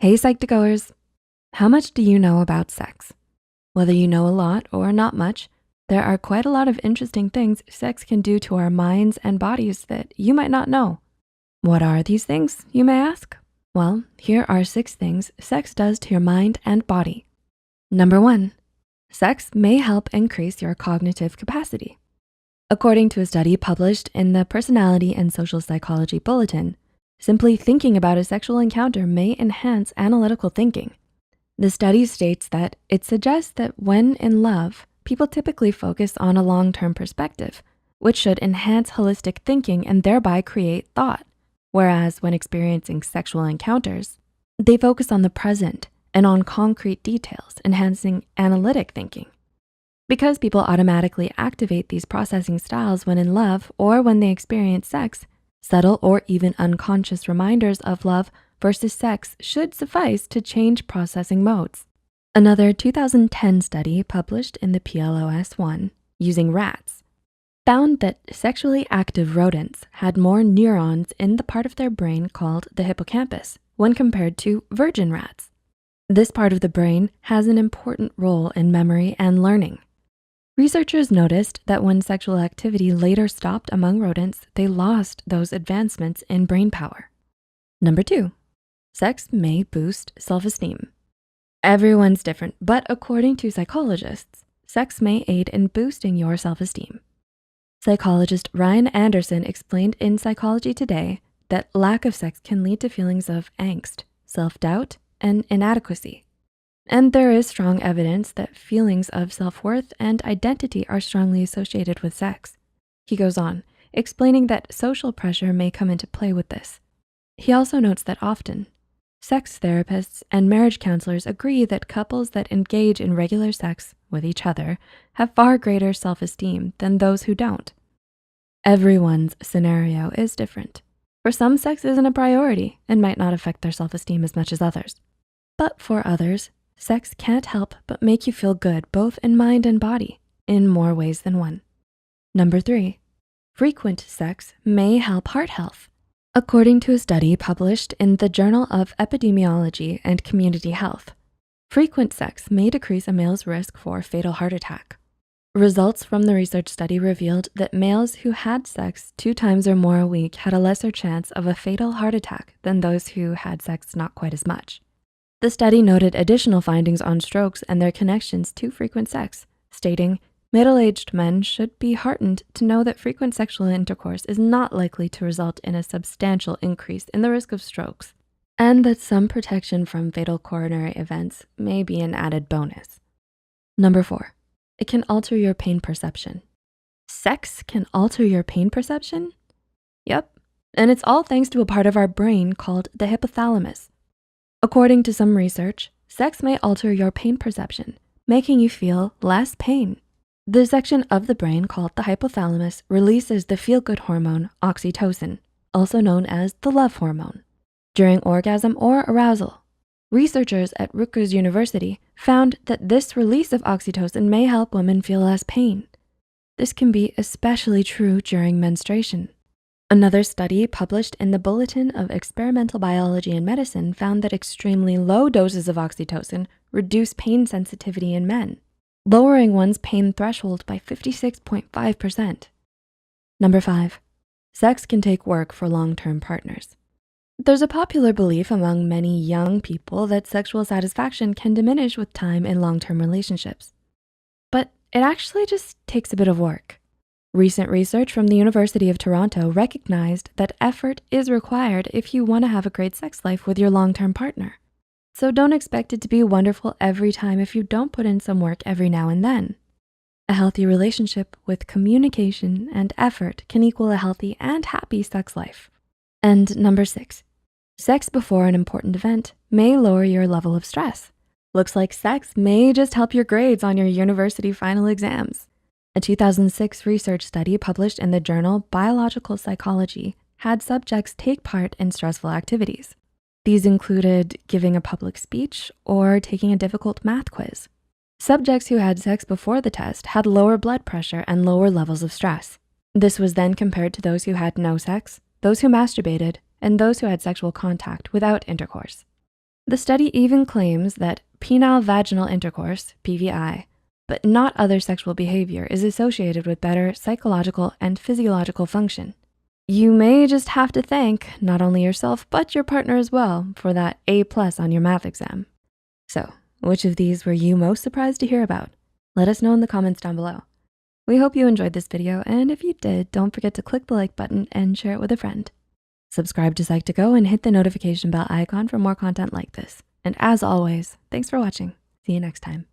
Hey Psych2Goers, how much do you know about sex? Whether you know a lot or not much, there are quite a lot of interesting things sex can do to our minds and bodies that you might not know. What are these things, you may ask? Well, here are 6 things sex does to your mind and body. Number 1, sex may help increase your cognitive capacity. According to a study published in the Personality and Social Psychology Bulletin, simply thinking about a sexual encounter may enhance analytical thinking. The study states that it suggests that when in love, people typically focus on a long-term perspective, which should enhance holistic thinking and thereby create thought. Whereas when experiencing sexual encounters, they focus on the present and on concrete details, enhancing analytic thinking. Because people automatically activate these processing styles when in love or when they experience sex, subtle or even unconscious reminders of love versus sex should suffice to change processing modes. Another 2010 study published in the PLOS-1 using rats found that sexually active rodents had more neurons in the part of their brain called the hippocampus when compared to virgin rats. This part of the brain has an important role in memory and learning. Researchers noticed that when sexual activity later stopped among rodents, they lost those advancements in brain power. Number 2, sex may boost self-esteem. Everyone's different, but according to psychologists, sex may aid in boosting your self-esteem. Psychologist Ryan Anderson explained in Psychology Today that lack of sex can lead to feelings of angst, self-doubt, and inadequacy. And there is strong evidence that feelings of self-worth and identity are strongly associated with sex. He goes on, explaining that social pressure may come into play with this. He also notes that often, sex therapists and marriage counselors agree that couples that engage in regular sex with each other have far greater self-esteem than those who don't. Everyone's scenario is different. For some, sex isn't a priority and might not affect their self-esteem as much as others. But for others, sex can't help but make you feel good both in mind and body in more ways than one. Number 3, frequent sex may help heart health. According to a study published in the Journal of Epidemiology and Community Health, frequent sex may decrease a male's risk for fatal heart attack. Results from the research study revealed that males who had sex 2 times or more a week had a lesser chance of a fatal heart attack than those who had sex not quite as much. The study noted additional findings on strokes and their connections to frequent sex, stating, middle-aged men should be heartened to know that frequent sexual intercourse is not likely to result in a substantial increase in the risk of strokes, and that some protection from fatal coronary events may be an added bonus. Number 4, it can alter your pain perception. Sex can alter your pain perception? Yep, and it's all thanks to a part of our brain called the hypothalamus. According to some research, sex may alter your pain perception, making you feel less pain. The section of the brain called the hypothalamus releases the feel-good hormone oxytocin, also known as the love hormone, during orgasm or arousal. Researchers at Rutgers University found that this release of oxytocin may help women feel less pain. This can be especially true during menstruation. Another study published in the Bulletin of Experimental Biology and Medicine found that extremely low doses of oxytocin reduce pain sensitivity in men, lowering one's pain threshold by 56.5%. Number 5, sex can take work for long-term partners. There's a popular belief among many young people that sexual satisfaction can diminish with time in long-term relationships. But it actually just takes a bit of work. Recent research from the University of Toronto recognized that effort is required if you wanna have a great sex life with your long-term partner. So don't expect it to be wonderful every time if you don't put in some work every now and then. A healthy relationship with communication and effort can equal a healthy and happy sex life. And number 6, sex before an important event may lower your level of stress. Looks like sex may just help your grades on your university final exams. A 2006 research study published in the journal Biological Psychology had subjects take part in stressful activities. These included giving a public speech or taking a difficult math quiz. Subjects who had sex before the test had lower blood pressure and lower levels of stress. This was then compared to those who had no sex, those who masturbated, and those who had sexual contact without intercourse. The study even claims that penile vaginal intercourse, PVI, but not other sexual behavior, is associated with better psychological and physiological function. You may just have to thank not only yourself, but your partner as well for that A+ on your math exam. So, which of these were you most surprised to hear about? Let us know in the comments down below. We hope you enjoyed this video, and if you did, don't forget to click the like button and share it with a friend. Subscribe to Psych2Go and hit the notification bell icon for more content like this. And as always, thanks for watching. See you next time.